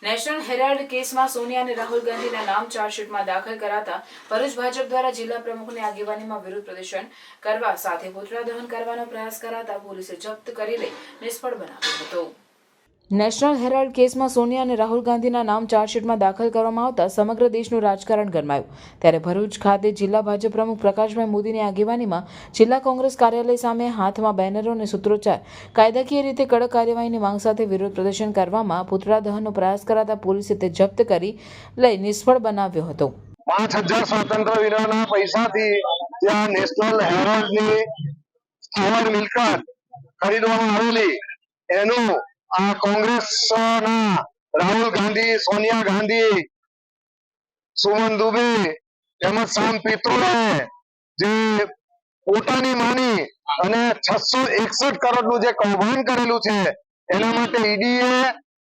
National Herald કેસમાં સોનિયા અને રાહુલ ગાંધીના નામ ચાર્જશીટમાં દાખલ કરાતા ભરૂચ ભાજપ દ્વારા જિલ્લા પ્રમુખની આગેવાનીમાં વિરોધ પ્રદર્શન કરવા સાથે પૂતળા દહન કરવાનો પ્રયાસ કરાતા પોલીસે જપ્ત કરી લઈ નિષ્ફળ બનાવ્યો હતો। નેશનલ હેરાલ્ડ કેસમાં સોનિયા અને રાહુલ ગાંધીના નામ ચાર્જશીટમાં દાખલ કરવામાં આવતા સમગ્ર દેશનું રાજકારણ ગરમાયું। ત્યારે ભરૂચ ખાતે જિલ્લા ભાજપ પ્રમુખ પ્રકાશભાઈ મોદીની આગેવાનીમાં જિલ્લા કોંગ્રેસ કાર્યાલય સામે હાથમાં બેનરો અને સૂત્રોચ્ચાર કાયદાકીય રીતે કડક કાર્યવાહીની માંગ સાથે વિરોધ પ્રદર્શન કરવામાં પૂતળા દહનનો પ્રયાસ કરાતા પોલીસે તે જપ્ત કરી લઈ નિષ્ફળ બનાવ્યો હતો। 5000 સ્વાતંત્ર્ય વીરોના પૈસાથી ત્યાં નેશનલ હેરાલ્ડની સ્થાવર મિલકત ખરીદવામાં આવેલી એનું આ કોંગ્રેસના રાહુલ ગાંધી, સોનિયા ગાંધી, સુમન દુબે તેમજ સામ પિત્રોડે જે પોતાની માની અને 661 કરોડનું જે કૌભાંડ કરેલું છે એના માટે ઈડીએ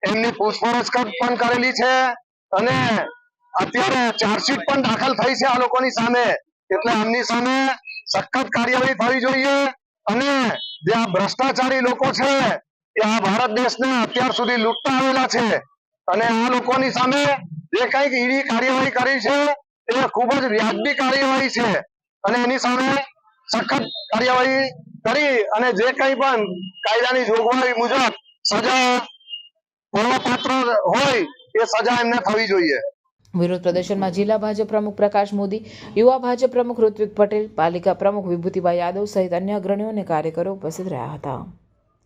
એમની પૂછપરછ પણ કરેલી છે અને અત્યારે ચાર્જશીટ પણ દાખલ થઈ છે આ લોકોની સામે। એટલે આમની સામે સખત કાર્યવાહી થવી જોઈએ અને જે આ ભ્રષ્ટાચારી લોકો છે એ આ ભારત દેશને અત્યાર સુધી લૂંટતા આવેલા છે અને આ લોકોની સામે જે કંઈક ઈડી કાર્યવાહી કરી છે એ ખૂબ જ વ્યાજબી કાર્યવાહી છે અને એની સામે સખત કાર્યવાહી કરી અને જે કંઈ પણ કાયદાની જોગવાઈ મુજબ સજા મળવાપાત્ર હોય એ સજા એમને થવી જોઈએ। વિરોધ પ્રદર્શનમાં જિલ્લા ભાજપ પ્રમુખ પ્રકાશ મોદી, યુવા ભાજપ પ્રમુખ ઋત્વિક પટેલ, પાલિકા પ્રમુખ વિભૂતિભાઈ यादव सहित अन्य अग्रणियों ने कार्यकरो उपस्थित रहा था।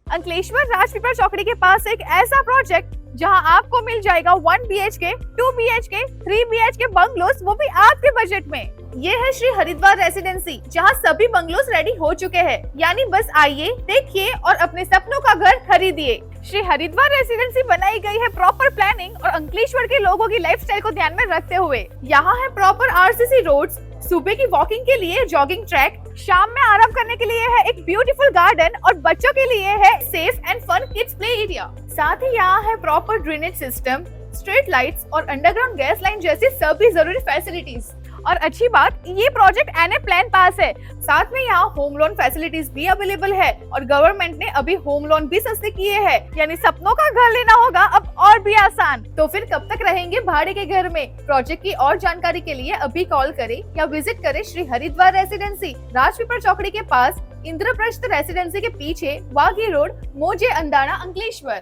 अंकलेश्वर राजपीपल चौकड़ी के पास एक ऐसा प्रोजेक्ट जहां आपको मिल जाएगा 1 BHK, 2 BHK, 3 BHK बंगलोस, वो भी आपके बजट में। ये है श्री हरिद्वार रेसिडेंसी, जहां सभी बंगलोस रेडी हो चुके हैं। यानी बस आइए, देखिए और अपने सपनों का घर खरीदिए। श्री हरिद्वार रेसिडेंसी बनाई गई है प्रॉपर प्लानिंग और अंकलेश्वर के लोगों की लाइफस्टाइल को ध्यान में रखते हुए। यहाँ है प्रॉपर RCC रोड्स, सुबह की वॉकिंग के लिए जॉगिंग ट्रैक, शाम में आराम करने के लिए है एक ब्यूटीफुल गार्डन और बच्चों के लिए है safe and fun kids play area. साथ ही यहाँ है proper drainage system, street lights और अंडरग्राउंड गैस लाइन जैसी सभी जरूरी फैसिलिटीज। और अच्छी बात, ये प्रोजेक्ट NA प्लान पास है। साथ में यहाँ होम लोन फैसिलिटीज भी अवेलेबल है और गवर्नमेंट ने अभी होम लोन भी सस्ते किए हैं। यानी सपनों का घर लेना होगा अब और भी आसान। तो फिर कब तक रहेंगे भाड़े के घर में? प्रोजेक्ट की और जानकारी के लिए अभी कॉल करें या विजिट करें श्री हरिद्वार रेसिडेंसी, राजपीपल चौकड़ी के पास, इंद्रप्रस्थ रेसिडेंसी के पीछे, वाघी रोड, मोजे अंदाना, अंकलेश्वर।